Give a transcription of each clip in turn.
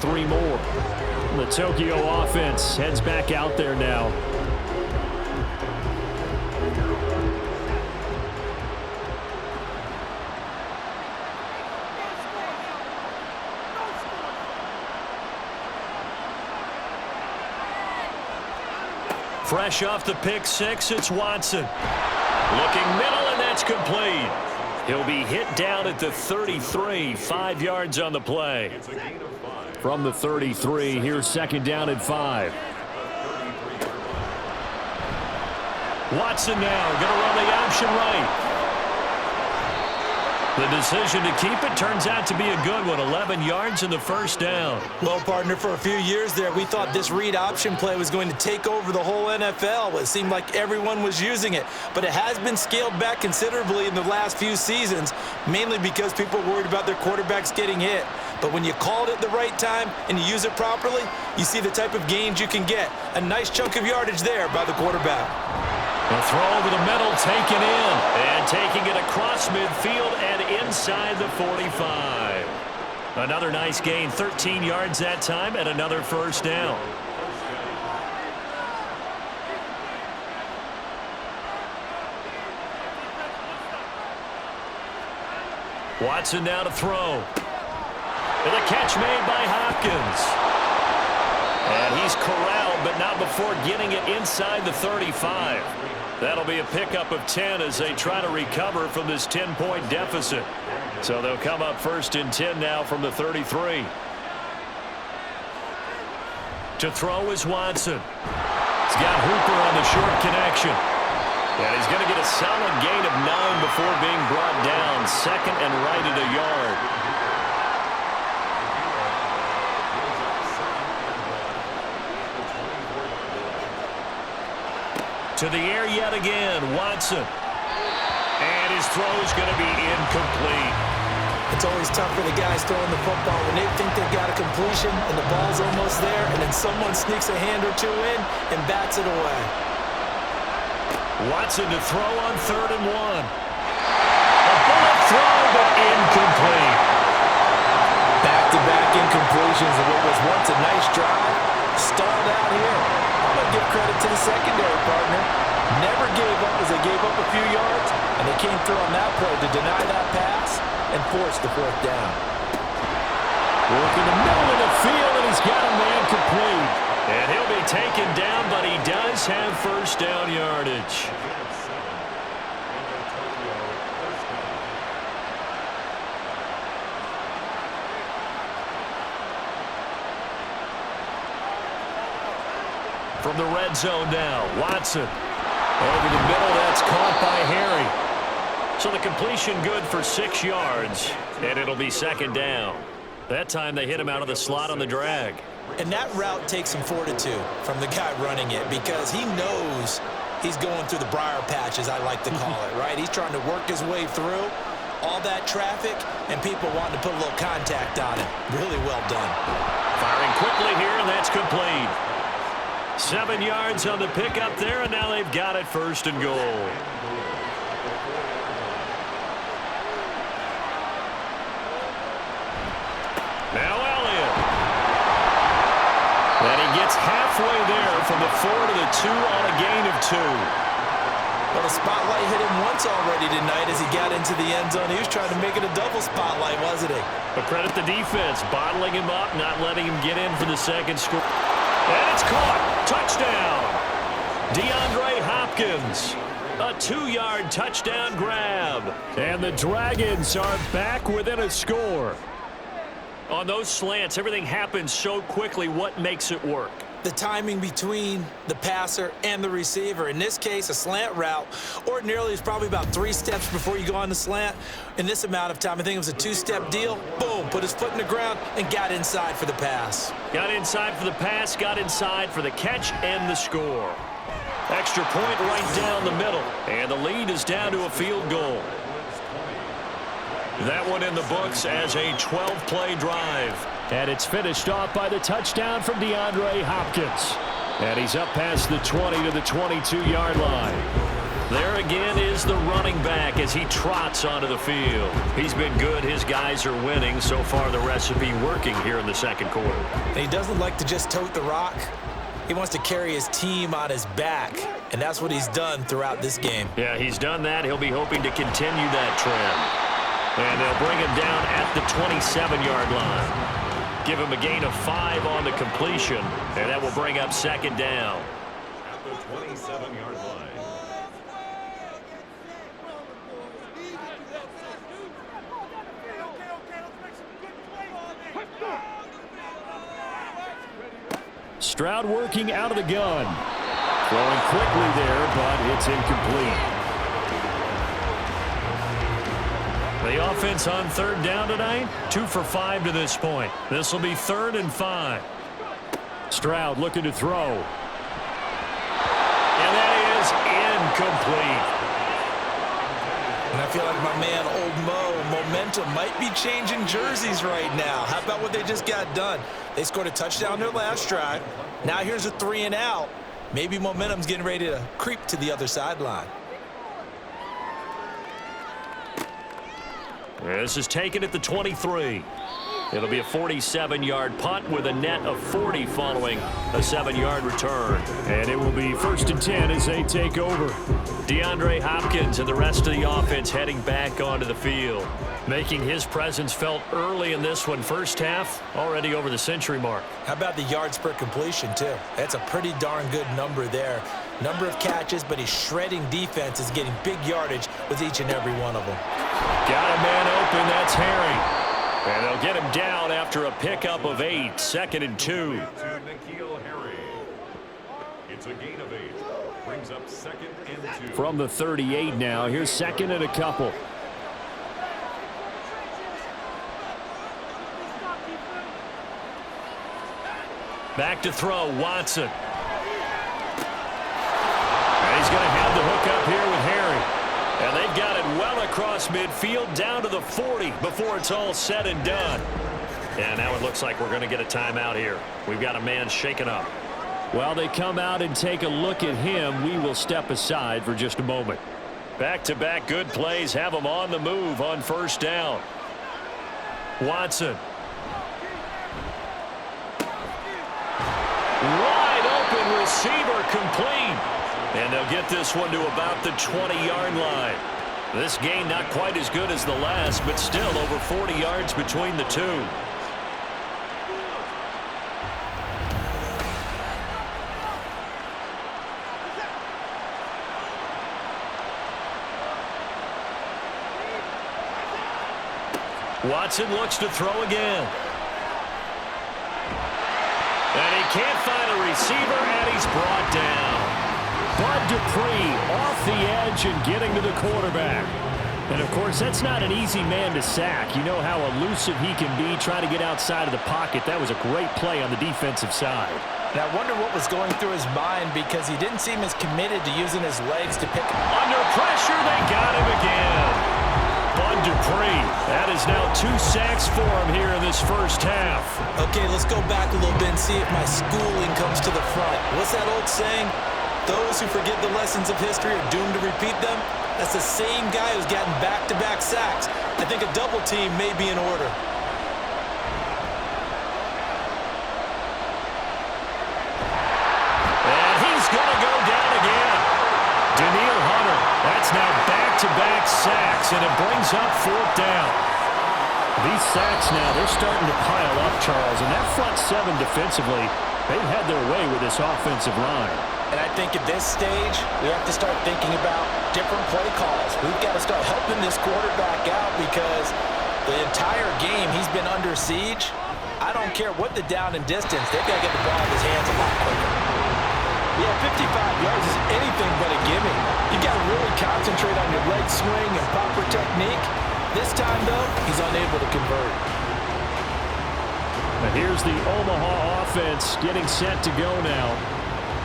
3 more. The Tokyo offense heads back out there now. Fresh off the pick six, it's Watson. Looking middle, and that's complete. He'll be hit down at the 33, 5 yards on the play. From the 33, here's second down at 5. Watson now going to run the option right. The decision to keep it turns out to be a good one, 11 yards and the first down. Well, partner, for a few years there, we thought this read option play was going to take over the whole NFL. It seemed like everyone was using it, but it has been scaled back considerably in the last few seasons, mainly because people worried about their quarterbacks getting hit. But when you call it at the right time and you use it properly, you see the type of gains you can get. A nice chunk of yardage there by the quarterback. A throw over the middle, taken in, and taking it across midfield and inside the 45. Another nice gain, 13 yards that time, and another first down. Watson now to throw. And a catch made by Hopkins. And he's corralled, but not before getting it inside the 35. That'll be a pickup of 10 as they try to recover from this 10-point deficit. So they'll come up first and 10 now from the 33. To throw is Watson. He's got Hooper on the short connection. And he's going to get a solid gain of 9 before being brought down. Second and right at a yard. To the air yet again, Watson. And his throw is going to be incomplete. It's always tough for the guys throwing the football when they think they've got a completion and the ball's almost there, and then someone sneaks a hand or two in and bats it away. Watson to throw on 3rd and 1. A bullet throw, but incomplete. Back-to-back incompletions of what was once a nice drive. Stalled out here. I'm going to give credit to the secondary partner. Never gave up as they gave up a few yards, and they came through on that play to deny that pass and force the 4th down. Working the middle of the field, and he's got a man complete. And he'll be taken down, but he does have first down yardage. From the red zone now, Watson. Over the middle, that's caught by Harry. So the completion good for 6 yards, and it'll be second down. That time they hit him out of the slot on the drag. And that route takes some fortitude from the guy running it because he knows he's going through the briar patch, as I like to call it, right? He's trying to work his way through all that traffic and people wanting to put a little contact on it. Really well done. Firing quickly here, and that's complete. 7 yards on the pickup there, and now they've got it first and goal. Now Elliott. And he gets halfway there from the 4 to the 2 on a gain of 2. Well, the spotlight hit him once already tonight as he got into the end zone. He was trying to make it a double spotlight, wasn't he? But credit the defense, bottling him up, not letting him get in for the second score. And it's caught. Touchdown. DeAndre Hopkins. A 2-yard touchdown grab. And the Dragons are back within a score. On those slants, everything happens so quickly. What makes it work? The timing between the passer and the receiver. In this case, a slant route ordinarily is probably about 3 steps before you go on the slant. In this amount of time, I think it was a 2-step deal. Boom, put his foot in the ground and got inside for the pass. Got inside for the pass, got inside for the catch and the score. Extra point right down the middle, and the lead is down to a field goal. That one in the books as a 12-play drive. And it's finished off by the touchdown from DeAndre Hopkins. And he's up past the 20 to the 22-yard line. There again is the running back as he trots onto the field. He's been good. His guys are winning. So far, the recipe working here in the second quarter. And he doesn't like to just tote the rock. He wants to carry his team on his back, and that's what he's done throughout this game. Yeah, he's done that. He'll be hoping to continue that trend. And they'll bring him down at the 27-yard line. Give him a gain of 5 on the completion, and that will bring up second down. At the 27-yard line. Stroud working out of the gun. Throwing quickly there, but it's incomplete. The offense on third down tonight, 2 for 5 to this point. This will be 3rd and 5. Stroud looking to throw. And that is incomplete. And I feel like my man, Old Mo, momentum might be changing jerseys right now. How about what they just got done? They scored a touchdown their last drive. Now here's a 3 and out. Maybe momentum's getting ready to creep to the other sideline. This is taken at the 23. It'll be a 47-yard punt with a net of 40 following a 7-yard return. And it will be 1st and 10 as they take over. DeAndre Hopkins and the rest of the offense heading back onto the field, making his presence felt early in this one. First half, already over the century mark. How about the yards per completion, too? That's a pretty darn good number there. Number of catches, but he's shredding defense, is getting big yardage with each and every one of them. Got a man open. That's Harry. And they'll get him down after a pickup of 8. 2nd and 2. It's a gain of 8. Brings up 2nd and 2. From the 38 now. Here's 2nd and a couple. Back to throw, Watson. And he's going to have the hook up here with Harry. And they've got it well across midfield down to the 40 before it's all said and done. And now it looks like we're going to get a timeout here. We've got a man shaken up. While they come out and take a look at him, we will step aside for just a moment. Back-to-back good plays have them on the move on 1st down. Watson. Wide open receiver complete. And they'll get this one to about the 20-yard line. This gain not quite as good as the last, but still over 40 yards between the two. Watson looks to throw again. And he can't find a receiver, and he's brought down. Bud Dupree off the edge and getting to the quarterback. And, of course, that's not an easy man to sack. You know how elusive he can be trying to get outside of the pocket. That was a great play on the defensive side. And I wonder what was going through his mind, because he didn't seem as committed to using his legs to pick. Under pressure, they got him again. Bud Dupree. That is now 2 sacks for him here in this first half. Okay, let's go back a little bit and see if my schooling comes to the front. What's that old saying? Those who forget the lessons of history are doomed to repeat them. That's the same guy who's gotten back-to-back sacks. I think a double team may be in order. And he's going to go down again. Danielle Hunter. That's now back-to-back sacks, and it brings up 4th down. These sacks now, they're starting to pile up, Charles. And that front 7 defensively, they've had their way with this offensive line. And I think at this stage, we have to start thinking about different play calls. We've got to start helping this quarterback out, because the entire game he's been under siege. I don't care what the down and distance. They've got to get the ball in his hands a lot quicker. Yeah, 55 yards is anything but a gimme. You got to really concentrate on your leg swing and proper technique. This time, though, he's unable to convert. Now here's the Omaha offense getting set to go now.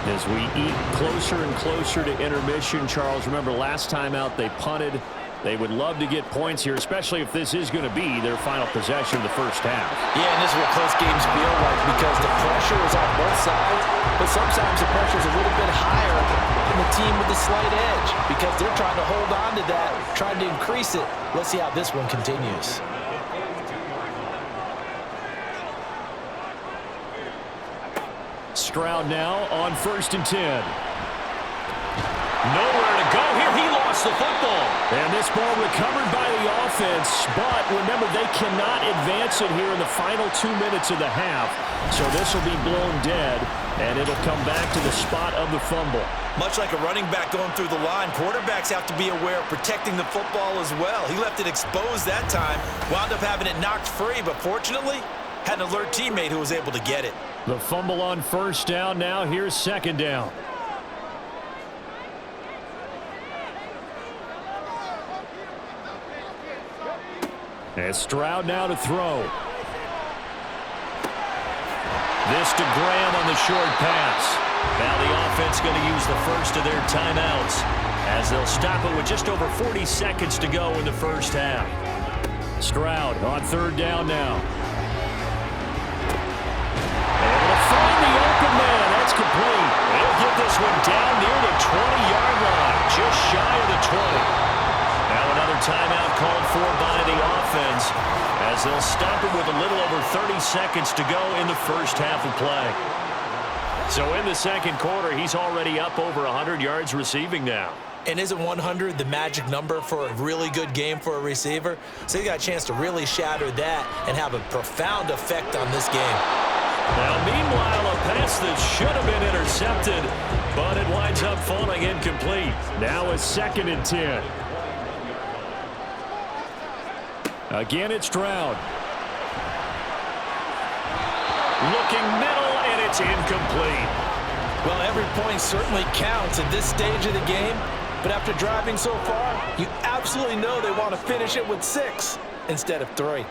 As we eat closer and closer to intermission, Charles, remember last time out they punted. They would love to get points here, especially if this is going to be their final possession of the first half. Yeah, and this is what close games feel like, because the pressure is on both sides. but sometimes the pressure is a little bit higher on the team with the slight edge because they're trying to hold on to that, trying to increase it. Let's see how this one continues. Stroud now on 1st and 10. Nowhere to go here. He lost the football. And this ball recovered by the offense. But remember, they cannot advance it here in the final 2 minutes of the half. So this will be blown dead, and it'll come back to the spot of the fumble. Much like a running back going through the line, quarterbacks have to be aware of protecting the football as well. He left it exposed that time, wound up having it knocked free, but fortunately, had an alert teammate who was able to get it. The fumble on 1st down. Now here's 2nd down. And Stroud now to throw. This to Graham on the short pass. Now the offense going to use the first of their timeouts as they'll stop it with just over 40 seconds to go in the first half. Stroud on 3rd down now. Able to find the open man. That's complete. They'll get this one down near the 20-yard line, just shy of the 20. Now another timeout called for by the offense as they'll stop it with a little over 30 seconds to go in the first half of play. So in the 2nd quarter, he's already up over 100 yards receiving now. And isn't 100 the magic number for a really good game for a receiver? So he got a chance to really shatter that and have a profound effect on this game. Now, meanwhile, a pass that should have been intercepted, but it winds up falling incomplete. Now a 2nd and 10. Again, it's Stroud. Looking middle, and it's incomplete. Well, every point certainly counts at this stage of the game, but after driving so far, you absolutely know they want to finish it with 6 instead of 3.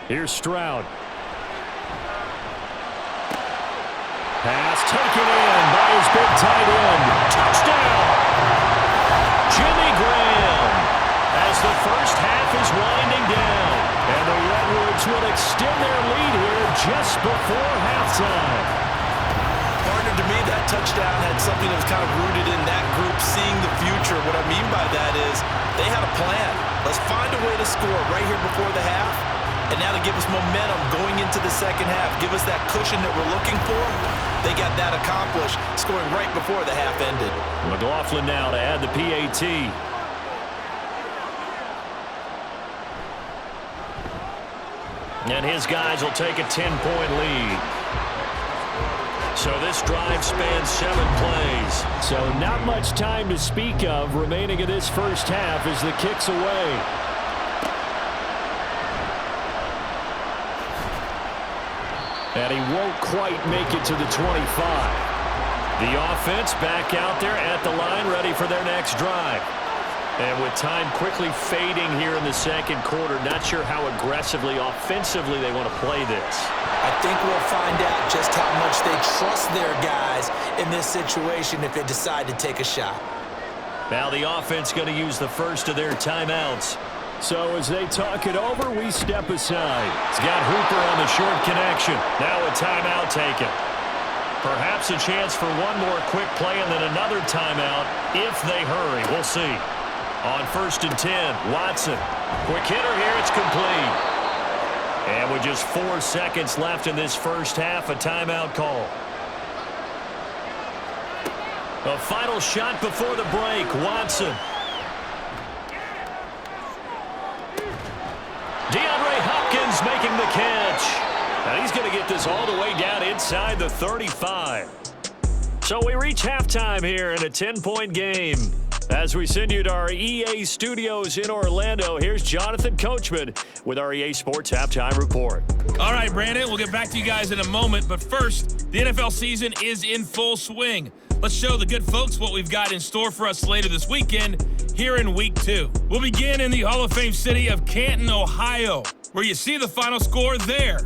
Here's Stroud. Pass taken in by his big tight end. Touchdown! Jimmy Graham as the first half is winding down. And the Redwoods will extend their lead here just before halftime. Partner, to me, that touchdown had something that was kind of rooted in that group seeing the future. What I mean by that is they had a plan. Let's find a way to score right here before the half. And now to give us momentum going into the second half, give us that cushion that we're looking for. They got that accomplished, scoring right before the half ended. McLaughlin now to add the PAT. And his guys will take a 10-point lead. So this drive spans 7 plays. So not much time to speak of remaining in this first half as the kick's away. And he won't quite make it to the 25. The offense back out there at the line, ready for their next drive. And with time quickly fading here in the 2nd quarter, not sure how aggressively, offensively they want to play this. I think we'll find out just how much they trust their guys in this situation if they decide to take a shot. Now the offense going to use the first of their timeouts. So as they talk it over, we step aside. It's got Hooper on the short connection. Now a timeout taken. Perhaps a chance for one more quick play and then another timeout if they hurry. We'll see. On 1st and 10, Watson. Quick hitter here, it's complete. And with just 4 seconds left in this first half, a timeout call. A final shot before the break, Watson. Hopkins making the catch. And he's going to get this all the way down inside the 35. So we reach halftime here in a 10-point game. As we send you to our EA studios in Orlando, here's Jonathan Coachman with our EA Sports Halftime Report. All right, Brandon, we'll get back to you guys in a moment. But first, the NFL season is in full swing. Let's show the good folks what we've got in store for us later this weekend here in Week 2. We'll begin in the Hall of Fame city of Canton, Ohio, where you see the final score there.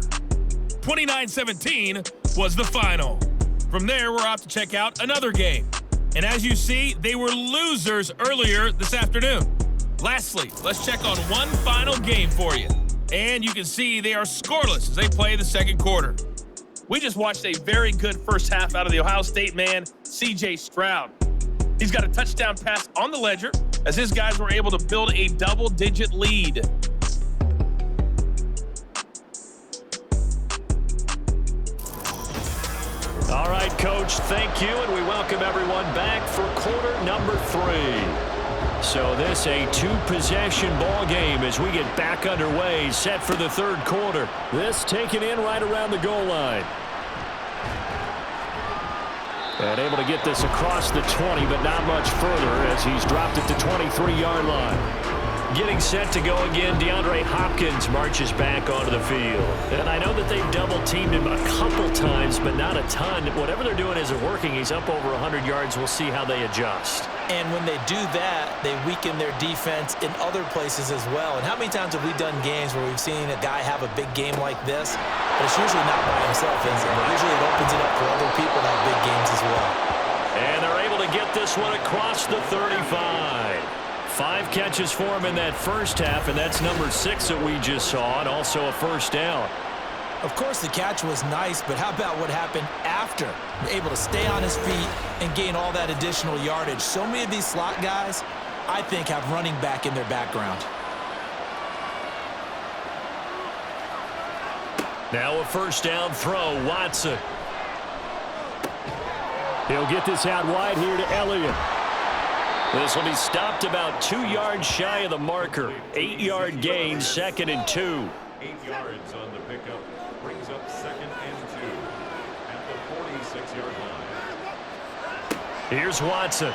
29-17 was the final. From there, we're off to check out another game. And as you see, they were losers earlier this afternoon. Lastly, let's check on one final game for you. And you can see they are scoreless as they play the 2nd quarter. We just watched a very good first half out of the Ohio State man, C.J. Stroud. He's got a touchdown pass on the ledger as his guys were able to build a double-digit lead. All right, Coach, thank you, and we welcome everyone back for quarter number 3. So this a 2-possession ball game as we get back underway, set for the third quarter. This taken in right around the goal line. And able to get this across the 20, but not much further as he's dropped it to 23-yard line. Getting set to go again, DeAndre Hopkins marches back onto the field. And I know that they've double-teamed him a couple times, but not a ton. Whatever they're doing isn't working. He's up over 100 yards. We'll see how they adjust. And when they do that, they weaken their defense in other places as well. And how many times have we done games where we've seen a guy have a big game like this, but it's usually not by himself, is it? Usually it opens it up for other people to have big games as well. And they're able to get this one across the 35. 5 catches for him in that first half, and that's number 6 that we just saw, and also a first down. Of course, the catch was nice, but how about what happened after? Able to stay on his feet and gain all that additional yardage. So many of these slot guys, I think, have running back in their background. Now a first down throw, Watson. He'll get this out wide here to Elliott. This will be stopped about 2 yards shy of the marker. 8-yard gain, 2nd and 2. 8 yards on the pickup. Brings up 2nd and 2 at the 46-yard line. Here's Watson.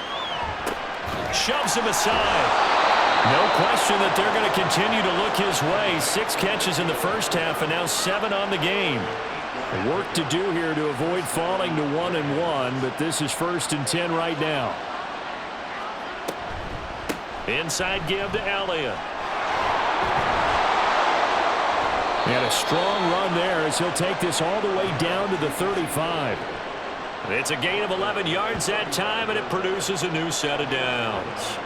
Shoves him aside. No question that they're going to continue to look his way. 6 catches in the first half and now 7 on the game. Work to do here to avoid falling to 1-1, but this is 1st and 10 right now. Inside give to Elliott. And a strong run there as he'll take this all the way down to the 35. It's a gain of 11 yards that time, and it produces a new set of downs.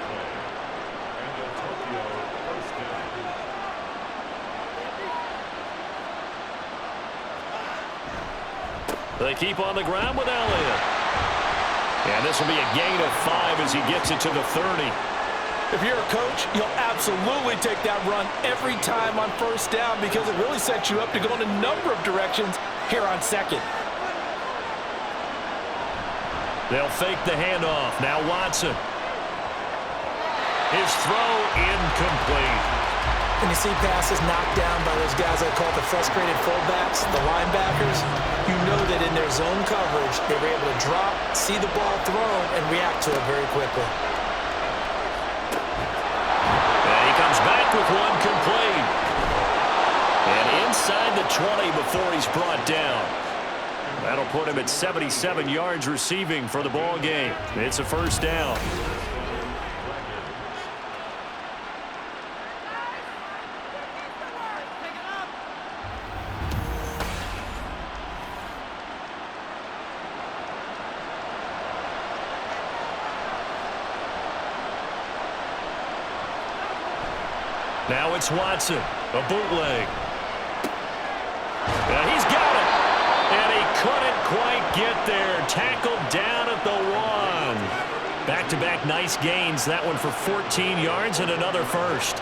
They keep on the ground with Elliott. And this will be a gain of 5 as he gets it to the 30. If you're a coach, you'll absolutely take that run every time on first down because it really sets you up to go in a number of directions here on 2nd. They'll fake the handoff. Now Watson. His throw incomplete. When you see passes knocked down by those guys I call the frustrated fullbacks, the linebackers, you know that in their zone coverage, they were able to drop, see the ball thrown, and react to it very quickly. Back with one complete. And inside the 20 before he's brought down. That'll put him at 77 yards receiving for the ball game. It's a first down. Now it's Watson, a bootleg. And he's got it. And he couldn't quite get there. Tackled down at the 1. Back-to-back nice gains. That one for 14 yards and another first.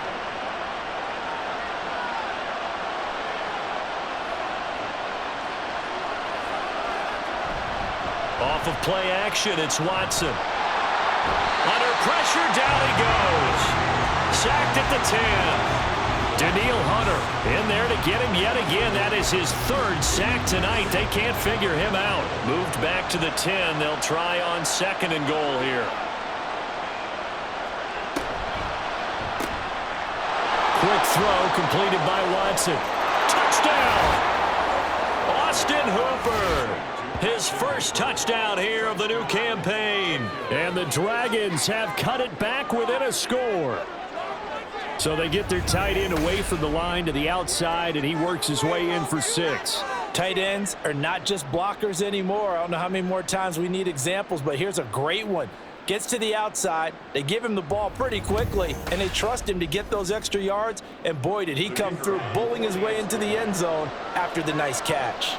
Off of play action, it's Watson. Under pressure, down he goes. Sacked at the 10. Daniil Hunter in there to get him yet again. That is his 3rd sack tonight. They can't figure him out. Moved back to the 10. They'll try on 2nd and goal here. Quick throw completed by Watson. Touchdown! Austin Hooper. His first touchdown here of the new campaign. And the Dragons have cut it back within a score. So they get their tight end away from the line to the outside, and he works his way in for 6. Tight ends are not just blockers anymore. I don't know how many more times we need examples, but here's a great one. Gets to the outside, they give him the ball pretty quickly, and they trust him to get those extra yards, and boy, did he come through, bowling his way into the end zone after the nice catch.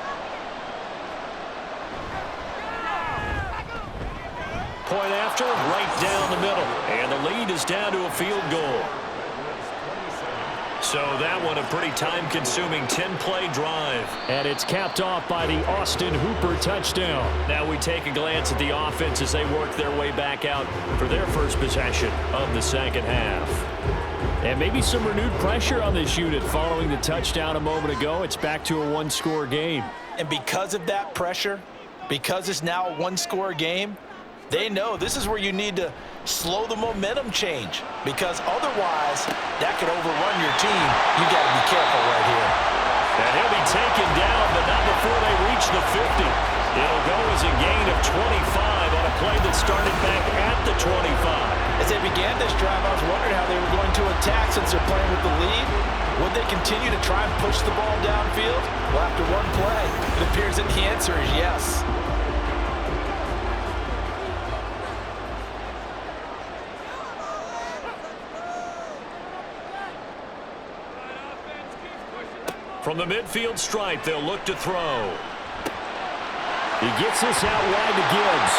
point after, right down the middle. And the lead is down to a field goal. So that one a pretty time-consuming 10-play drive. And it's capped off by the Austin Hooper touchdown. Now we take a glance at the offense as they work their way back out for their first possession of the second half. And maybe some renewed pressure on this unit following the touchdown a moment ago. It's back to a one-score game. And because of that pressure, because it's now a one-score game, they know this is where you need to slow the momentum change, because otherwise that could overrun your team. You got to be careful right here. And he'll be taken down, but not before they reach the 50. It'll go as a gain of 25 on a play that started back at the 25. As they began this drive, I was wondering how they were going to attack since they're playing with the lead. Would they continue to try and push the ball downfield? Well, after one play, it appears that the answer is yes. From the midfield stripe, they'll look to throw. He gets this out wide to Gibbs.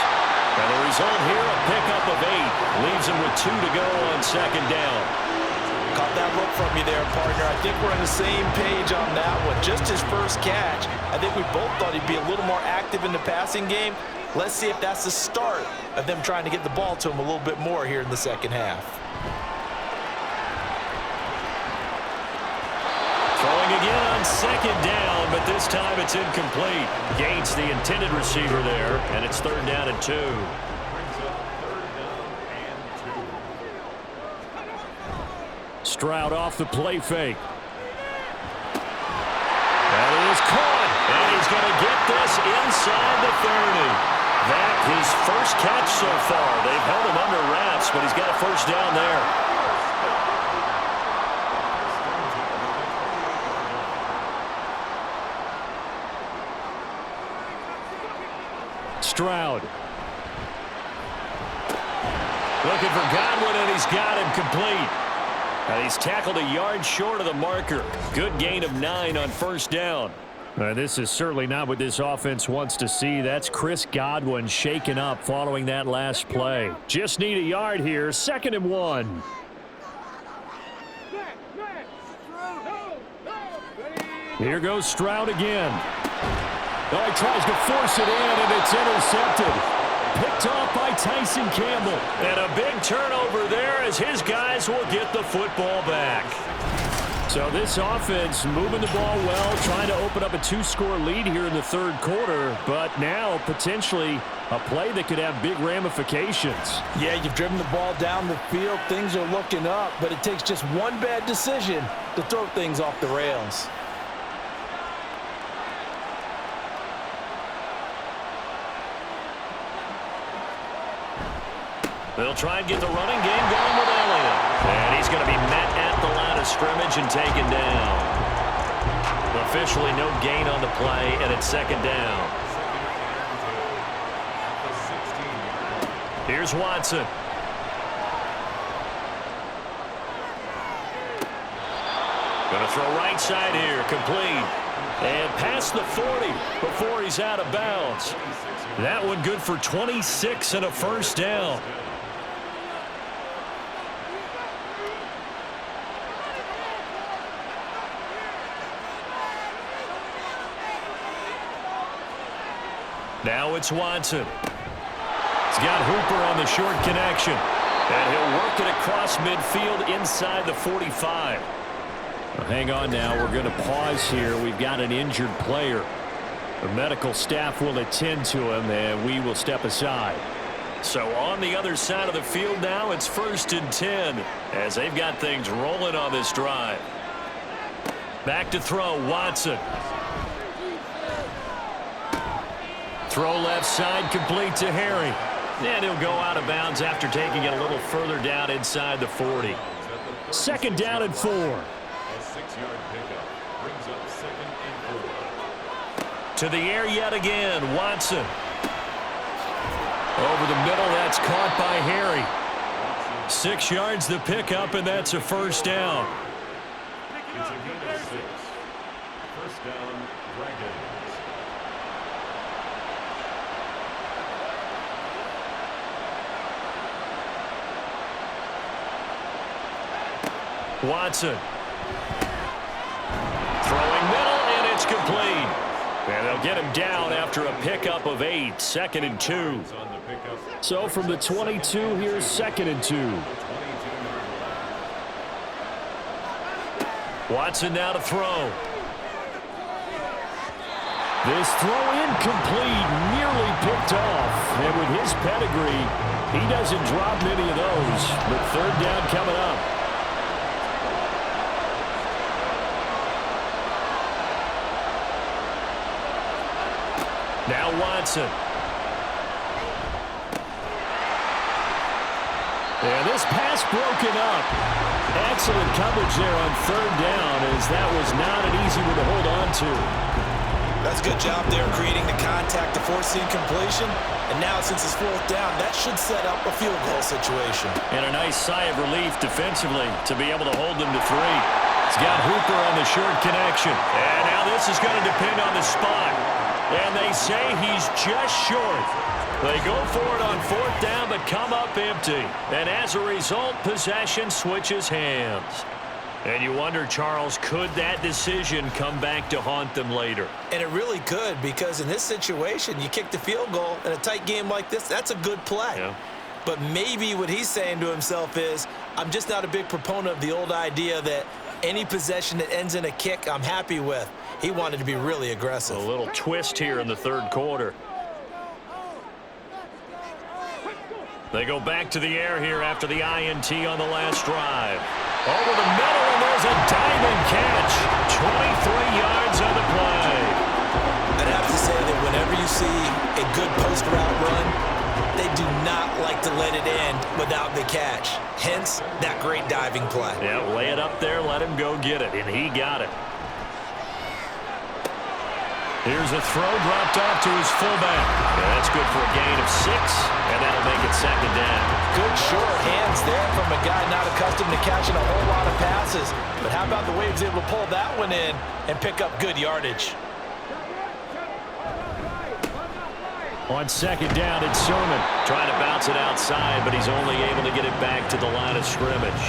And the result here, a pickup of 8. Leaves him with 2 to go on second down. Caught that look from you there, partner. I think we're on the same page on that one. Just his first catch. I think we both thought he'd be a little more active in the passing game. Let's see if that's the start of them trying to get the ball to him a little bit more here in the second half. Throwing again on second down, but this time it's incomplete. Gains the intended receiver there, and it's third down and 2. Stroud off the play fake. That is caught, and he's going to get this inside the 30. That his first catch so far. They've held him under wraps, but he's got a first down there. Stroud. Looking for Godwin, and he's got him complete. And he's tackled a yard short of the marker. Good gain of 9 on first down. This is certainly not what this offense wants to see. That's Chris Godwin shaken up following that last play. Just need a yard here. 2nd and 1. Here goes Stroud again. Oh, he tries to force it in, and it's intercepted. Picked off by Tyson Campbell. And a big turnover there as his guys will get the football back. So this offense moving the ball well, trying to open up a 2-score lead here in the third quarter, but now potentially a play that could have big ramifications. Yeah, you've driven the ball down the field. Things are looking up, but it takes just one bad decision to throw things off the rails. They'll try and get the running game going with Elliott. And he's going to be met at the line of scrimmage and taken down. Officially no gain on the play, and it's second down. Here's Watson. Going to throw right side here, complete. And past the 40 before he's out of bounds. That one good for 26 and a first down. Now it's Watson. He's got Hooper on the short connection. And he'll work it across midfield inside the 45. Well, hang on now. We're going to pause here. We've got an injured player. The medical staff will attend to him, and we will step aside. So on the other side of the field now, it's 1st and 10 as they've got things rolling on this drive. Back to throw, Watson. Throw left side, complete to Harry. And he'll go out of bounds after taking it a little further down inside the 40. 2nd down and 4. A 6-yard pickup brings up 2nd and 4. To the air yet again, Watson. Over the middle, that's caught by Harry. 6 yards the pickup, and that's a first down. It's a gain of 6. First down, Dragons. Watson. Throwing middle, and it's complete. And they'll get him down after a pickup of 8. 2nd and 2. So from the 22, here's 2nd and 2. Watson now to throw. This throw incomplete, nearly picked off. And with his pedigree, he doesn't drop many of those. But 3rd down coming up. Now Watson. And this pass broken up. Excellent coverage there on 3rd down, as that was not an easy one to hold on to. That's a good job there creating the contact to force the incompletion. And now since it's 4th down, that should set up a field goal situation. And a nice sigh of relief defensively to be able to hold them to 3. He's got Hooper on the short connection. And now this is going to depend on the spot. And they say he's just short. They go for it on 4th down, but come up empty. And as a result, possession switches hands. And you wonder, Charles, could that decision come back to haunt them later? And it really could, because in this situation, you kick the field goal in a tight game like this, that's a good play. Yeah. But maybe what he's saying to himself is, I'm just not a big proponent of the old idea that any possession that ends in a kick I'm happy with. He wanted to be really aggressive. A little twist here in the 3rd quarter. They go back to the air here after the INT on the last drive. Over the middle, and there's a diamond catch. 23 yards on the play. I'd have to say that whenever you see a good post route run, they do not like to let it end without the catch. Hence, that great diving play. Yeah, lay it up there, let him go get it, and he got it. Here's a throw dropped off to his fullback. Yeah, that's good for a gain of 6, and that'll make it 2nd down. Good short hands there from a guy not accustomed to catching a whole lot of passes. But how about the way he was able to pull that one in and pick up good yardage? On 2nd down, it's Sermon. Trying to bounce it outside, but he's only able to get it back to the line of scrimmage.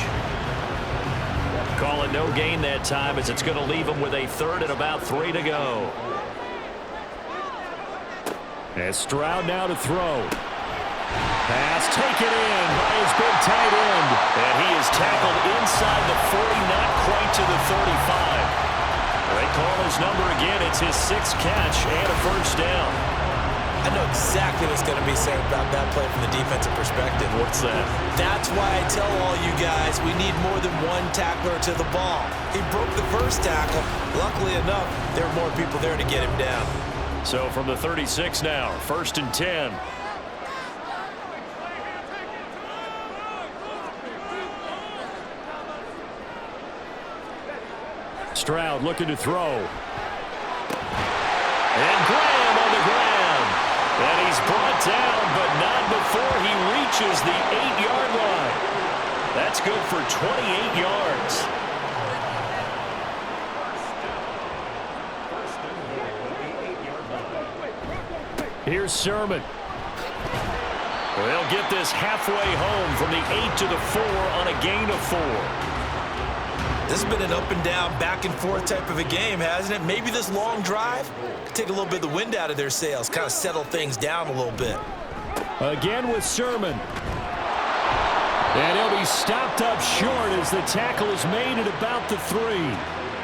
Call it no gain that time, as it's going to leave him with a 3rd and about 3 to go. As Stroud now to throw. Pass taken in by his big tight end. And he is tackled inside the 40, not quite to the 35. They call his number again. It's his 6th catch and a 1st down. I know exactly what's going to be said about that play from the defensive perspective. What's that? That's why I tell all you guys we need more than one tackler to the ball. He broke the first tackle. Luckily enough, there were more people there to get him down. So from the 36 now, 1st and 10. Stroud looking to throw. And Graham on the ground. And he's brought down, but not before he reaches the 8-yard line. That's good for 28 yards. Here's Sermon. They'll get this halfway home from the 8 to the 4 on a gain of 4. This has been an up and down, back and forth type of a game, hasn't it? Maybe this long drive could take a little bit of the wind out of their sails, kind of settle things down a little bit. Again with Sermon. And he'll be stopped up short as the tackle is made at about the 3.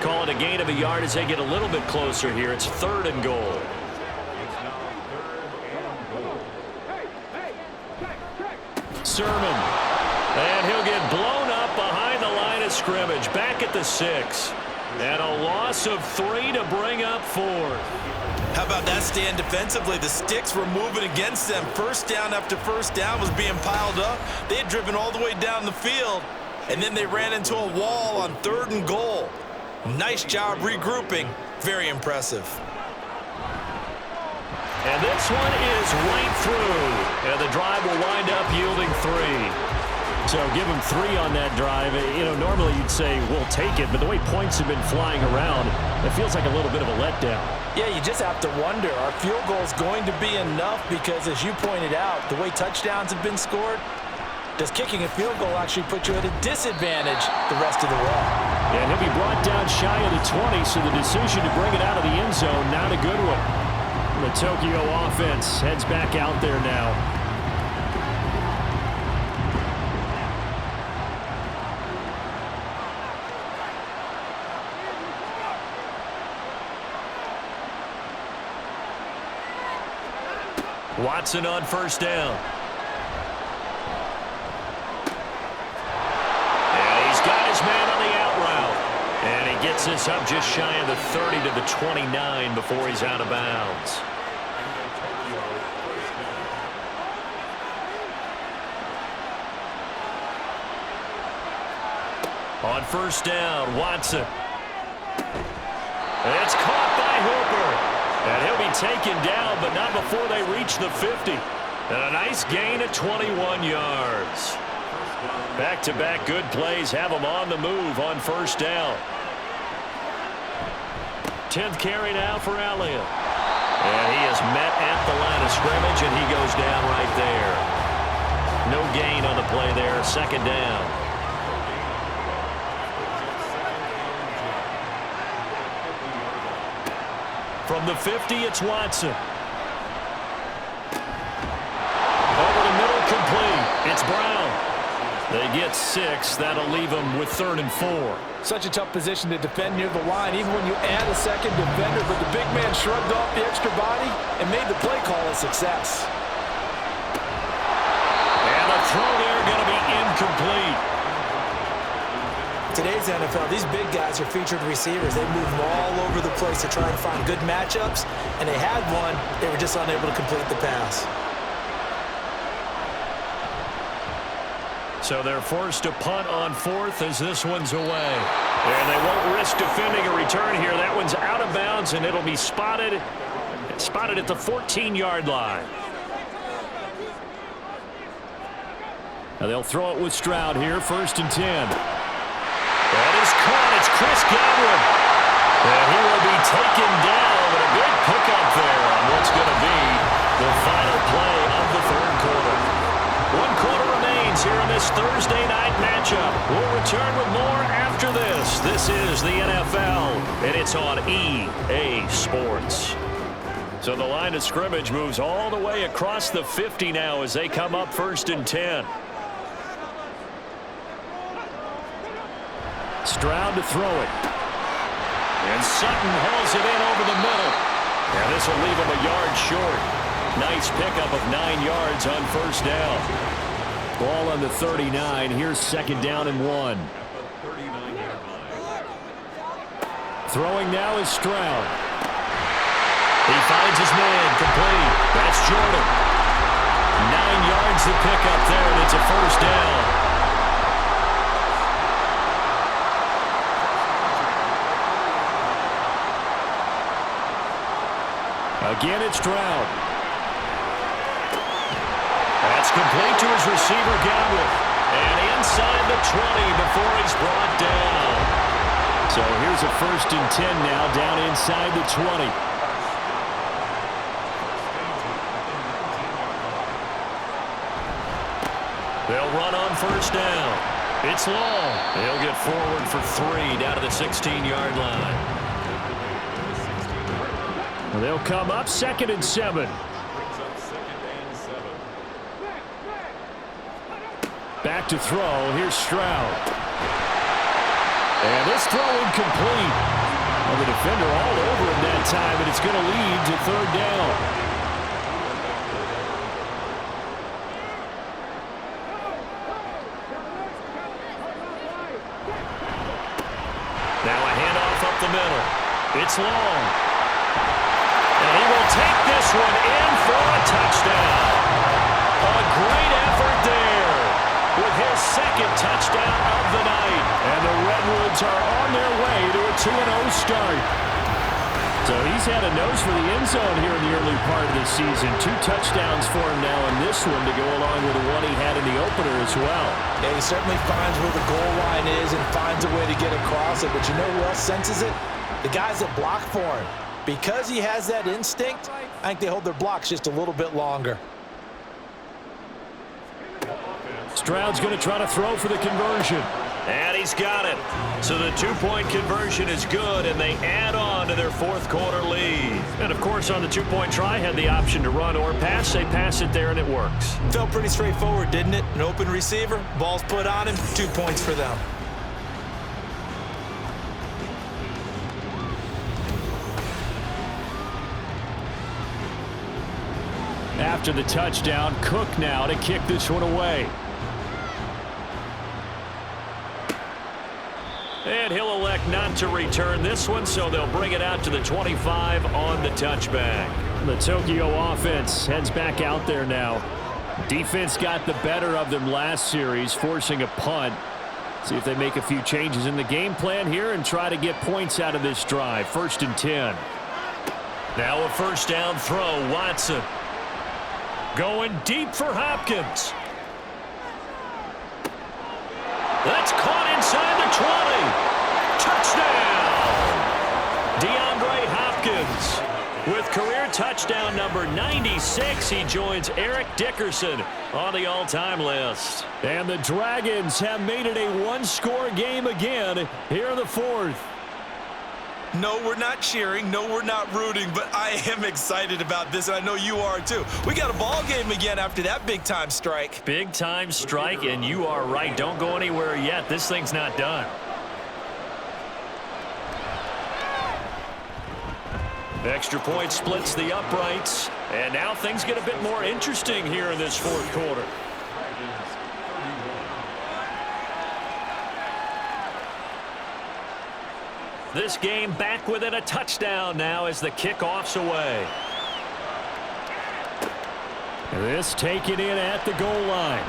Call it a gain of a yard as they get a little bit closer here. It's 3rd and goal. Sermon. And he'll get blown up behind the line of scrimmage. Back at the 6. And a loss of 3 to bring up 4. How about that stand defensively? The sticks were moving against them. 1st down after 1st down was being piled up. They had driven all the way down the field. And then they ran into a wall on 3rd and goal. Nice job regrouping. Very impressive. And this one is right through. And the drive will wind up yielding 3. So give them 3 on that drive. You know, normally you'd say, we'll take it. But the way points have been flying around, it feels like a little bit of a letdown. Yeah, you just have to wonder, are field goals going to be enough? Because as you pointed out, the way touchdowns have been scored, Does kicking a field goal actually put you at a disadvantage the rest of the way? And he'll be brought down shy of the 20, so the decision to bring it out of the end zone, not a good one. The Tokyo offense heads back out there now. Watson on first down. And he's got his man on the out route. And he gets this up just shy of the 30 to the 29 before he's out of bounds. On first down, Watson. It's caught by Hooper. And he'll be taken down, but not before they reach the 50. And a nice gain of 21 yards. Back-to-back good plays have him on the move on first down. 10th carry now for Elliott. And he is met at the line of scrimmage, and he goes down right there. No gain on the play there, second down. From the 50, it's Watson. Over the middle, complete. It's Brown. They get 6. That'll leave them with 3rd and 4. Such a tough position to defend near the line, even when you add a second defender, but the big man shrugged off the extra body and made the play call a success. And the throw there going to be incomplete. Today's NFL, these big guys are featured receivers. They move all over the place to try and find good matchups, and they had one. They were just unable to complete the pass. So they're forced to punt on 4th as this one's away. And they won't risk defending a return here. That one's out of bounds, and it'll be spotted at the 14-yard line. Now they'll throw it with Stroud here, 1st and 10. That is caught. It's Chris Godwin. And he will be taken down, but a good pickup there on what's going to be the final play of the 3rd quarter. 1 quarter remains here in this Thursday night matchup. We'll return with more after this. This is the NFL, and it's on EA Sports. So the line of scrimmage moves all the way across the 50 now as they come up 1st and 10. Stroud to throw it. And Sutton hauls it in over the middle. And this will leave him a yard short. Nice pickup of 9 yards on first down. Ball on the 39. Here's 2nd down and 1. Throwing now is Stroud. He finds his man complete. That's Jordan. 9 yards to pick up there, and it's a first down. Again, it's Stroud. That's complete to his receiver, Godwin. And inside the 20 before he's brought down. So here's a 1st and 10 now, down inside the 20. They'll run on first down. It's long. They'll get forward for 3 down to the 16-yard line. They'll come up 2nd and 7. Back to throw. Here's Stroud. And this throw incomplete. Well, the defender all over him that time, and it's going to lead to 3rd down. Now a handoff up the middle. It's long. And he will take this one in for a touchdown. A great effort there with his 2nd touchdown of the night. And the Redwoods are on their way to a 2-0 start. So he's had a nose for the end zone here in the early part of the season. 2 touchdowns for him now in this one to go along with the one he had in the opener as well. Yeah, he certainly finds where the goal line is and finds a way to get across it. But you know who else senses it? The guys that block for him. Because he has that instinct, I think they hold their blocks just a little bit longer. Stroud's going to try to throw for the conversion. And he's got it. So the two-point conversion is good, and they add on to their fourth quarter lead. And, of course, on the two-point try, had the option to run or pass. They pass it there, and it works. Felt pretty straightforward, didn't it? An open receiver, ball's put on him, 2 points for them. After the touchdown, Cook now to kick this one away. And he'll elect not to return this one, so they'll bring it out to the 25 on the touchback. The Tokyo offense heads back out there now. Defense got the better of them last series, forcing a punt. See if they make a few changes in the game plan here and try to get points out of this drive. 1st and 10. Now a first down throw, Watson. Going deep for Hopkins. That's caught inside the 20. Touchdown! DeAndre Hopkins. With career touchdown number 96, he joins Eric Dickerson on the all-time list. And the Dragons have made it a one-score game again here in the fourth. No, we're not cheering. No, we're not rooting, but I am excited about this, and I know you are too. We got a ball game again after that big-time strike. Big-time strike, and you are right. Don't go anywhere yet. This thing's not done. Extra point splits the uprights, and now things get a bit more interesting here in this fourth quarter. This game back within a touchdown now as the kickoff's away. This taken in at the goal line.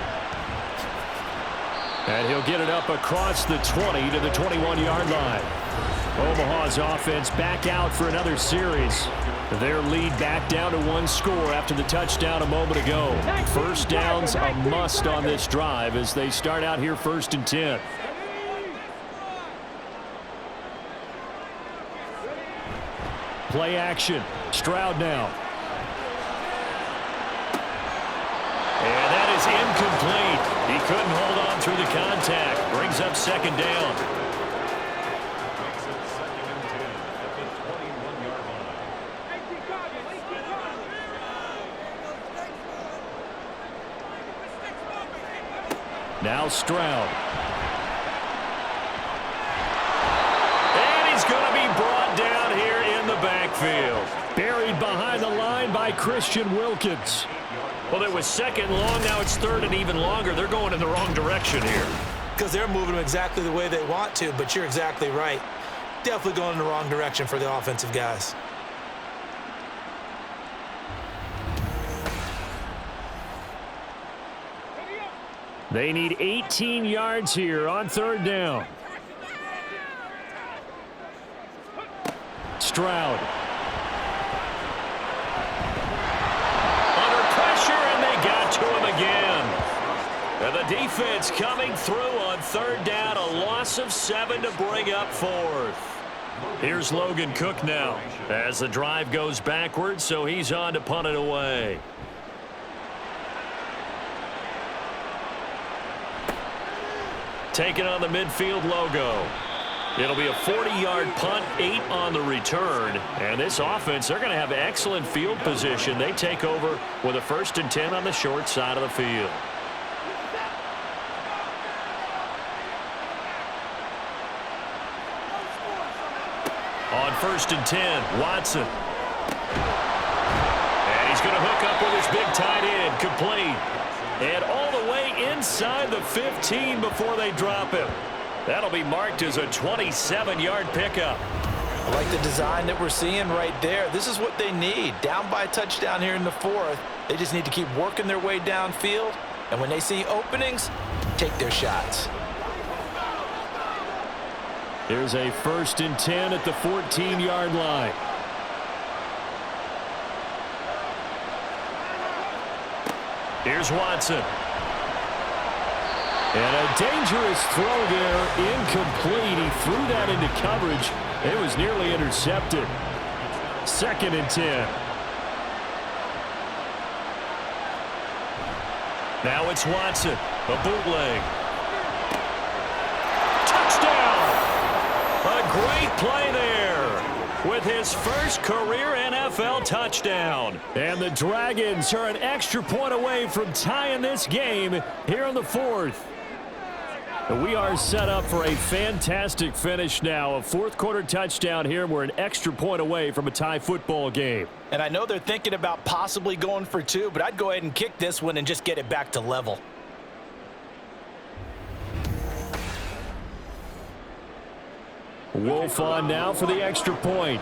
And he'll get it up across the 20 to the 21-yard line. Omaha's offense back out for another series. Their lead back down to one score after the touchdown a moment ago. First down's a must on this drive as they start out here 1st and 10. Play action. Stroud now. And that is incomplete. He couldn't hold on through the contact. Brings up second down. Makes it 2nd and 10 at the 21-yard line. Now Stroud. And he's going to be brought down here in the backfield. Buried behind the line by Christian Wilkins. Well, it was second long. Now it's third and even longer. They're going in the wrong direction here. Because they're moving them exactly the way they want to, but you're exactly right. Definitely going in the wrong direction for the offensive guys. They need 18 yards here on third down. Stroud. Under pressure, and they got to him again. And the defense coming through on third down. A loss of 7 to bring up fourth. Here's Logan Cook now as the drive goes backwards, so he's on to punt it away. Taking on the midfield logo. It'll be a 40-yard punt, 8 on the return. And this offense, they're going to have excellent field position. They take over with a 1st and 10 on the short side of the field. On 1st and 10, Watson. And he's going to hook up with his big tight end, complete. And all the way inside the 15 before they drop him. That'll be marked as a 27-yard pickup. I like the design that we're seeing right there. This is what they need. Down by a touchdown here in the fourth. They just need to keep working their way downfield. And when they see openings, take their shots. Here's a 1st and 10 at the 14-yard line. Here's Watson. And a dangerous throw there, incomplete. He threw that into coverage. It was nearly intercepted. 2nd and 10. Now it's Watson, a bootleg. Touchdown! A great play there with his first career NFL touchdown. And the Dragons are an extra point away from tying this game here in the fourth. We are set up for a fantastic finish now. A fourth-quarter touchdown here. We're an extra point away from a tie football game. And I know they're thinking about possibly going for two, but I'd go ahead and kick this one and just get it back to level. Wolf on now for the extra point.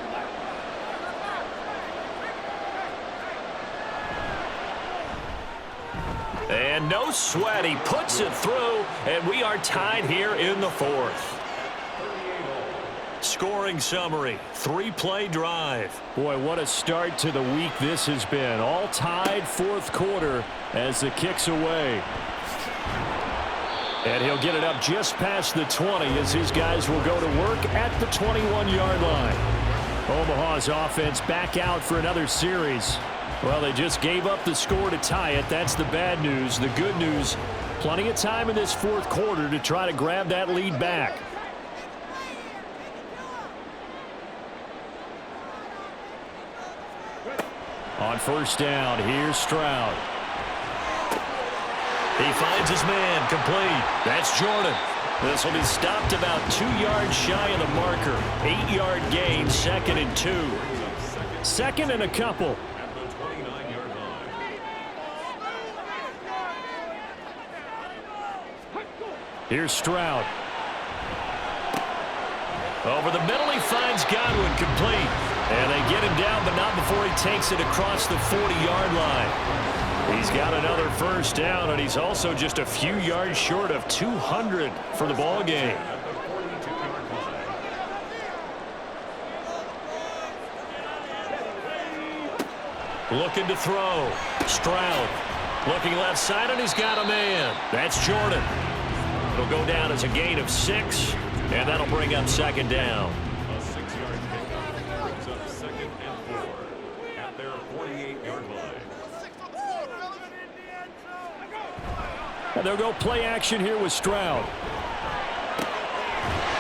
And no sweat. He puts it through, and we are tied here in the fourth. Scoring summary, 3-play drive. Boy, what a start to the week this has been. All tied fourth quarter as the kick's away. And he'll get it up just past the 20 as his guys will go to work at the 21-yard line. Omaha's offense back out for another series. Well, they just gave up the score to tie it. That's the bad news. The good news, plenty of time in this fourth quarter to try to grab that lead back. On first down, here's Stroud. He finds his man, complete. That's Jordan. This will be stopped about 2 yards shy of the marker. 8-yard gain, 2nd and 2. 2nd and a couple. Here's Stroud. Over the middle, he finds Godwin, complete. And they get him down, but not before he takes it across the 40-yard line. He's got another first down, and he's also just a few yards short of 200 for the ball game. Looking to throw. Stroud looking left side, and he's got a man. That's Jordan. It'll go down as a gain of 6, and that'll bring up 2nd down. A 6-yard pickup brings up 2nd and 4 at their 48-yard line. And they'll go play action here with Stroud.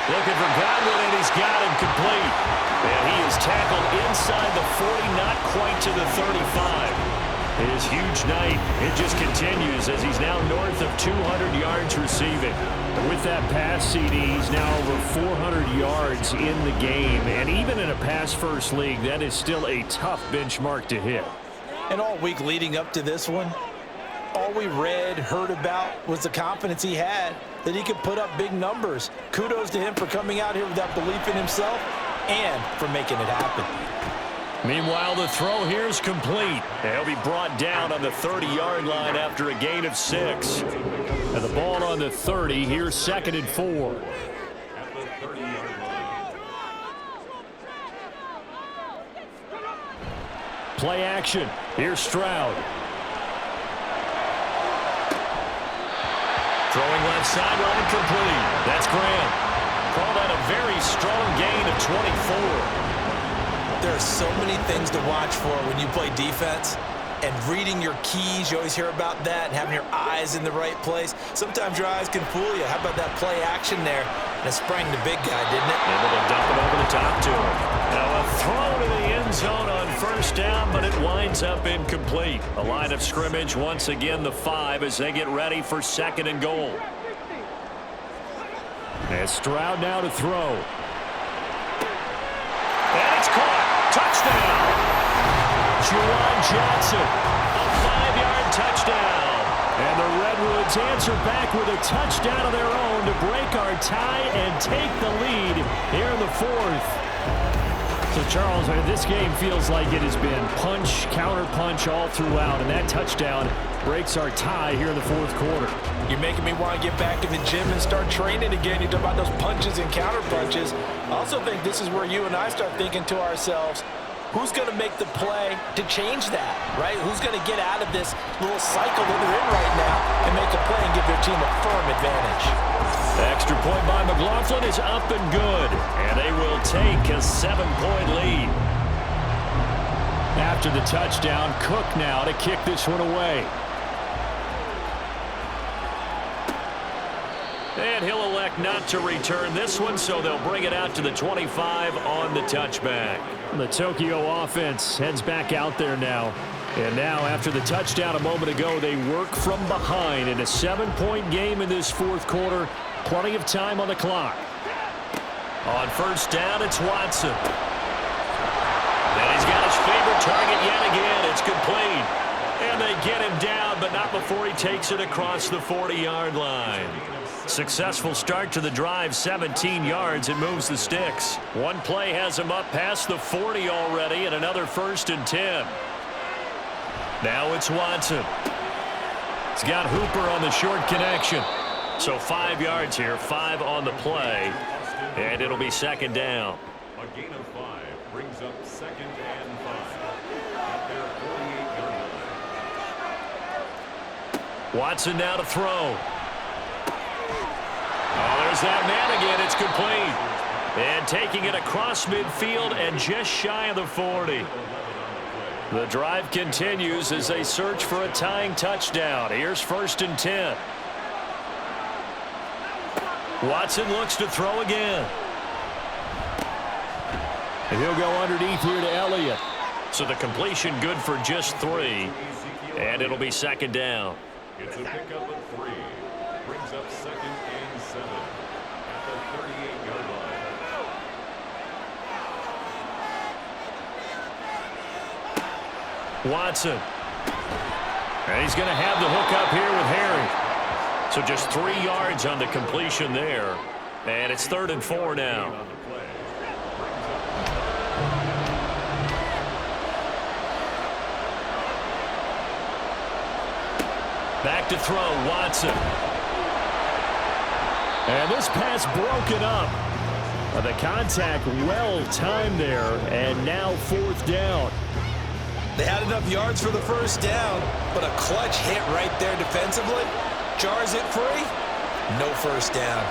Looking for Godwin, and he's got him complete. And he is tackled inside the 40, not quite to the 35. His huge night, it just continues as he's now north of 200 yards receiving. With that pass CD, he's now over 400 yards in the game. And even in a pass-first league, that is still a tough benchmark to hit. And all week leading up to this one, all we read, heard about was the confidence he had that he could put up big numbers. Kudos to him for coming out here with that belief in himself and for making it happen. Meanwhile, the throw here is complete. He'll be brought down on the 30-yard line after a gain of 6. And the ball on the 30, here's 2nd and 4. At the 30-yard line. Play action. Here's Stroud. Throwing left sideline, complete. That's Graham. Call that a very strong gain of 24. There are so many things to watch for when you play defense. And reading your keys, you always hear about that, and having your eyes in the right place. Sometimes your eyes can fool you. How about that play action there? And it sprang the big guy, didn't it? Able to dump it over the top to him. Now a throw to the end zone on first down, but it winds up incomplete. A line of scrimmage once again, the 5, as they get ready for 2nd and goal. And Stroud now to throw. And it's caught. Touchdown. Juwan Johnson, a 5-yard touchdown. And the Redwoods answer back with a touchdown of their own to break our tie and take the lead here in the fourth. So, Charles, this game feels like it has been punch, counter-punch all throughout, and that touchdown breaks our tie here in the fourth quarter. You're making me want to get back in the gym and start training again. You talk about those punches and counter-punches. I also think this is where you and I start thinking to ourselves, who's going to make the play to change that, right? Who's going to get out of this little cycle that they're in right now and make a play and give their team a firm advantage? The extra point by McLaughlin is up and good, and they will take a 7-point lead. After the touchdown, Cook now to kick this one away. And he'll elect not to return this one, so they'll bring it out to the 25 on the touchback. The Tokyo offense heads back out there now. And now, after the touchdown a moment ago, they work from behind in a 7-point game in this fourth quarter. Plenty of time on the clock. On first down, it's Watson. And he's got his favorite target yet again. It's complete. And they get him down, but not before he takes it across the 40-yard line. Successful start to the drive, 17 yards. It moves the sticks. One play has him up past the 40 already, and another 1st and 10. Now it's Watson. He's got Hooper on the short connection. So 5 yards here, 5 on the play, and it'll be 2nd down. A gain of 5 brings up 2nd and 5 at their 48-yard line. Watson now to throw. Oh, there's that man again. It's complete. And taking it across midfield and just shy of the 40. The drive continues as they search for a tying touchdown. Here's 1st and 10. Watson looks to throw again. And he'll go underneath here to Elliott. So the completion good for just 3. And it'll be 2nd down. It's a pickup of 3. Brings up 2nd and 7 at the 38-yard line. Watson. And he's going to have the hook up here with Harry. So just 3 yards on the completion there. And it's 3rd and 4 now. Back to throw, Watson. And this pass broken up. The contact well timed there, and now 4th down. They had enough yards for the 1st down, but a clutch hit right there defensively. Jars it free. No 1st down.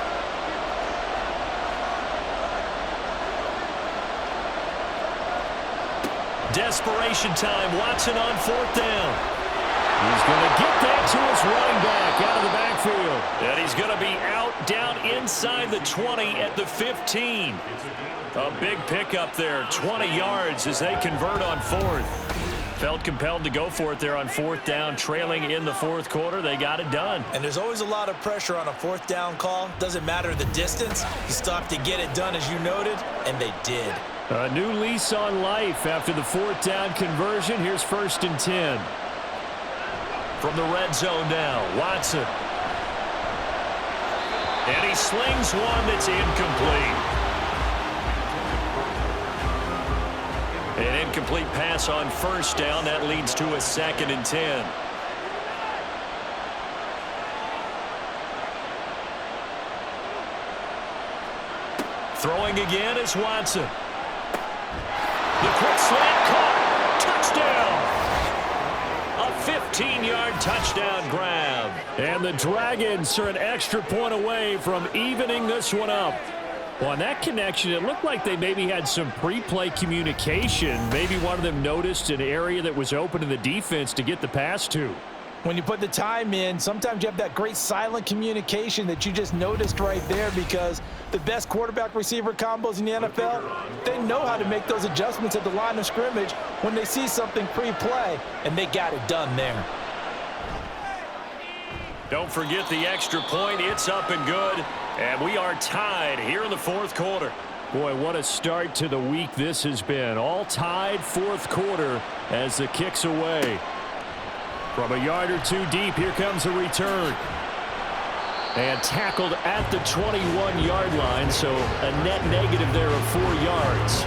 Desperation time. Watson on 4th down. He's going to get that to his running back out of the backfield. And he's going to be out down inside the 20 at the 15. A big pickup there, 20 yards as they convert on 4th. Felt compelled to go for it there on 4th down, trailing in the 4th quarter. They got it done. And there's always a lot of pressure on a 4th down call. Doesn't matter the distance. You stop to get it done, as you noted, and they did. A new lease on life after the 4th down conversion. Here's 1st and 10. From the red zone now, Watson. And he slings one that's incomplete. An incomplete pass on 1st down. That leads to a 2nd and 10. Throwing again is Watson. The quick slant caught. Touchdown. A 15-yard touchdown grab. And the Dragons are an extra point away from evening this one up. Well, on that connection, it looked like they maybe had some pre-play communication. Maybe one of them noticed an area that was open in the defense to get the pass to. When you put the time in, sometimes you have that great silent communication that you just noticed right there, because the best quarterback-receiver combos in the NFL, they know how to make those adjustments at the line of scrimmage when they see something pre-play, and they got it done there. Don't forget the extra point. It's up and good, and we are tied here in the 4th quarter. Boy, what a start to the week this has been. All tied 4th quarter as the kick's away. From a yard or 2 deep, here comes a return. And tackled at the 21-yard line, so a net negative there of 4 yards.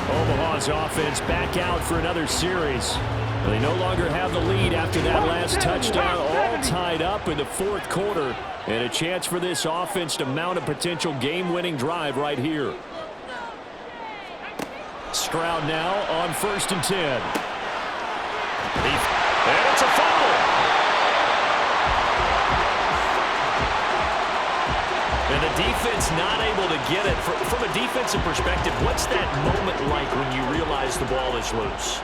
Omaha's offense back out for another series. They no longer have the lead after that last touchdown, all tied up in the 4th quarter. And a chance for this offense to mount a potential game-winning drive right here. Stroud now on 1st and 10. And it's a fumble. And the defense not able to get it. From a defensive perspective, what's that moment like when you realize the ball is loose?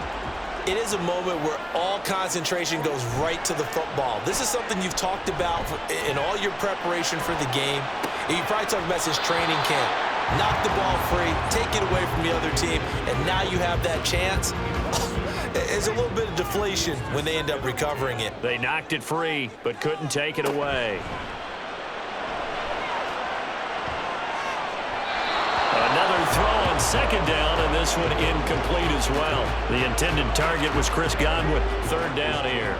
It is a moment where all concentration goes right to the football. This is something you've talked about in all your preparation for the game. And you probably talked about since training camp. Knock the ball free, take it away from the other team, and now you have that chance. There's a little bit of deflation when they end up recovering it. They knocked it free, but couldn't take it away. Another throw on second down, and this one incomplete as well. The intended target was Chris Godwin. Third down here.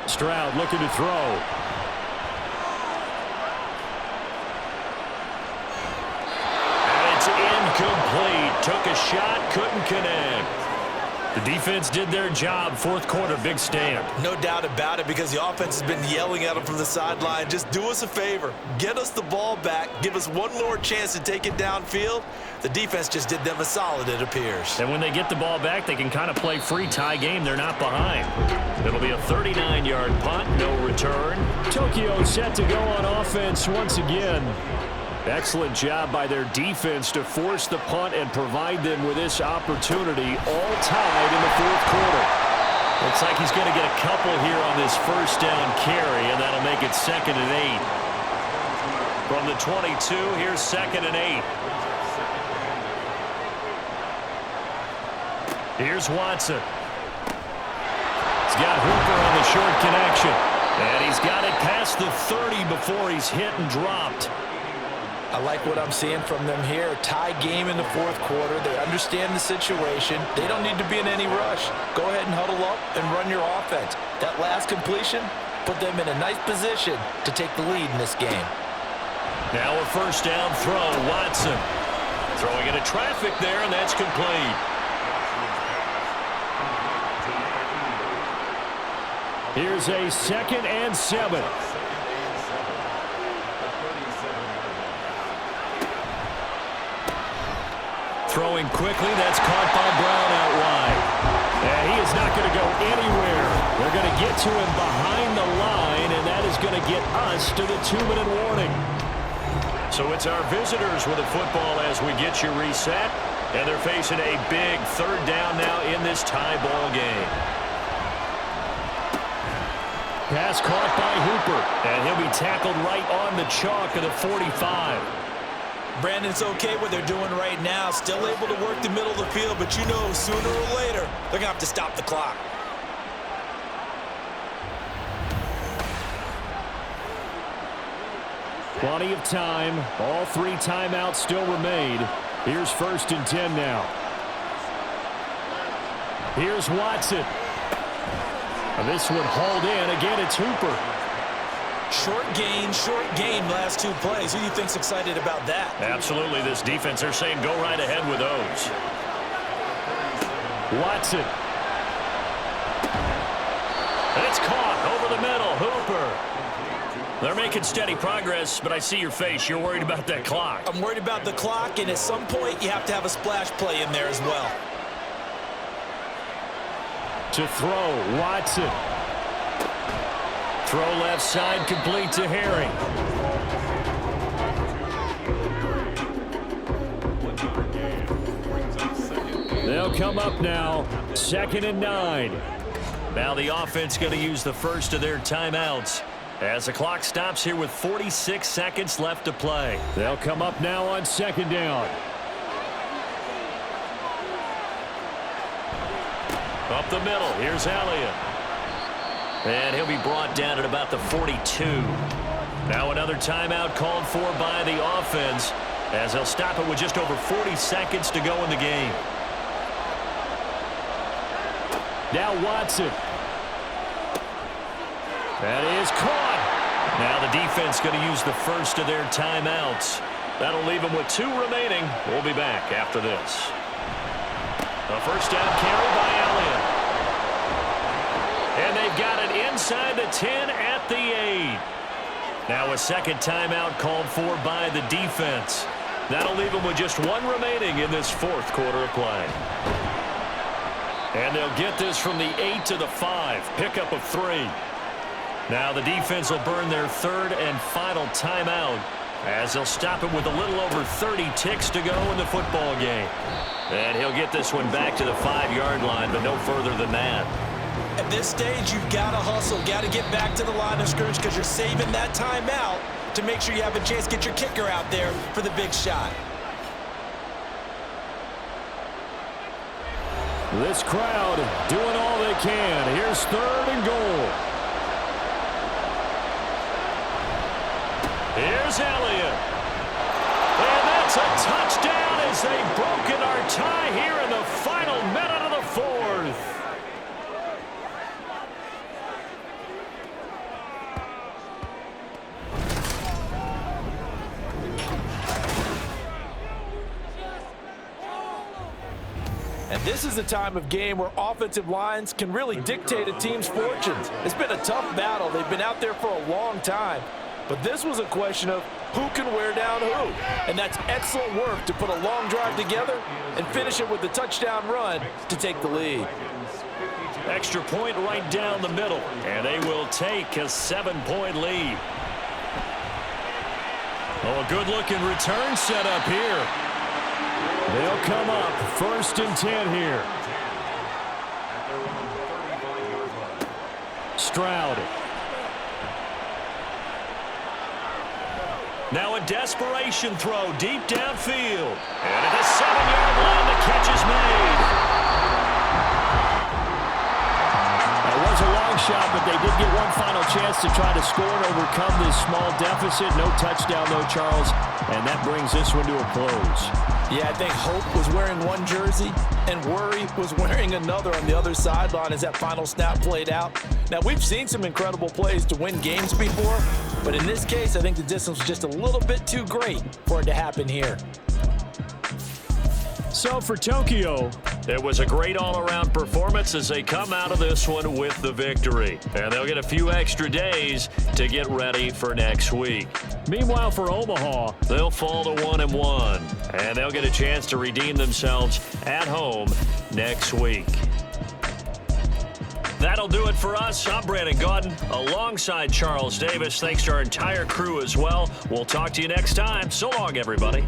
Stroud looking to throw. And it's incomplete. Took a shot, couldn't connect. The defense did their job. Fourth quarter, big stand. No doubt about it, because the offense has been yelling at them from the sideline. Just do us a favor. Get us the ball back. Give us one more chance to take it downfield. The defense just did them a solid, it appears. And when they get the ball back, they can kind of play free tie game. They're not behind. It'll be a 39-yard punt, no return. Tokyo set to go on offense once again. Excellent job by their defense to force the punt and provide them with this opportunity, all tied in the fourth quarter. Looks like he's going to get a couple here on this first down carry, and that'll make it 2nd and 8. From the 22, here's 2nd and 8. Here's Watson. He's got Hooper on the short connection. And he's got it past the 30 before he's hit and dropped. I like what I'm seeing from them here. Tie game in the fourth quarter. They understand the situation. They don't need to be in any rush. Go ahead and huddle up and run your offense. That last completion put them in a nice position to take the lead in this game. Now a first down throw. Watson throwing into traffic there, and that's complete. Here's a 2nd and 7. Throwing quickly, that's caught by Brown out wide. And he is not going to go anywhere. They're going to get to him behind the line, and that is going to get us to the 2-minute warning. So it's our visitors with the football as we get you reset. And they're facing a big third down now in this tie ball game. Pass caught by Hooper. And he'll be tackled right on the chalk of the 45. Brandon, it's okay what they're doing right now. Still able to work the middle of the field, but you know sooner or later they're going to have to stop the clock. Plenty of time. All 3 timeouts still remain. Here's 1st and 10 now. Here's Watson. And this one hauled in. Again, it's Hooper. Short gain last 2 plays. Who do you think's excited about that? Absolutely. This defense, they're saying go right ahead with those. Watson. And it's caught over the middle. Hooper. They're making steady progress, but I see your face. You're worried about that clock. I'm worried about the clock, and at some point you have to have a splash play in there as well. To throw, Watson. Throw left side, complete to Herring. They'll come up now, 2nd and 9. Now the offense going to use the first of their timeouts as the clock stops here with 46 seconds left to play. They'll come up now on 2nd down. Up the middle, here's Elliott. And he'll be brought down at about the 42. Now another timeout called for by the offense as they'll stop it with just over 40 seconds to go in the game. Now Watson. That is caught. Now the defense going to use the first of their timeouts. That'll leave them with 2 remaining. We'll be back after this. A first down carry by Elliott. And they've got it inside the 10 at the 8. Now a second timeout called for by the defense. That'll leave them with just 1 remaining in this fourth quarter of play. And they'll get this from the 8 to the 5. Pickup of 3. Now the defense will burn their 3rd and final timeout As they'll stop it with a little over 30 ticks to go in the football game. And he'll get this one back to the 5-yard line, but no further than that. At this stage, you've got to hustle, got to get back to the line of scrimmage because you're saving that timeout to make sure you have a chance to get your kicker out there for the big shot. This crowd doing all they can. Here's 3rd and goal. Here's Elliott. And that's a touchdown as they've broken our tie here in the final minute of the 4th. And this is a time of game where offensive lines can really dictate a team's fortunes. It's been a tough battle. They've been out there for a long time. But this was a question of who can wear down who. And that's excellent work to put a long drive together and finish it with a touchdown run to take the lead. Extra point right down the middle. And they will take a 7-point lead. Oh, a good-looking return set up here. They'll come up 1st and 10 here. Stroud. Now a desperation throw deep downfield. And at the 7-yard line, the catch is made. It was a long shot, but they did get one final chance to try to score and overcome this small deficit. No touchdown, though, Charles. And that brings this one to a close. Yeah, I think Hope was wearing one jersey and Worry was wearing another on the other sideline as that final snap played out. Now, we've seen some incredible plays to win games before, but in this case, I think the distance was just a little bit too great for it to happen here. So for Tokyo, it was a great all-around performance as they come out of this one with the victory. And they'll get a few extra days to get ready for next week. Meanwhile, for Omaha, they'll fall to 1-1, and they'll get a chance to redeem themselves at home next week. That'll do it for us. I'm Brandon Gaudin alongside Charles Davis. Thanks to our entire crew as well. We'll talk to you next time. So long, everybody.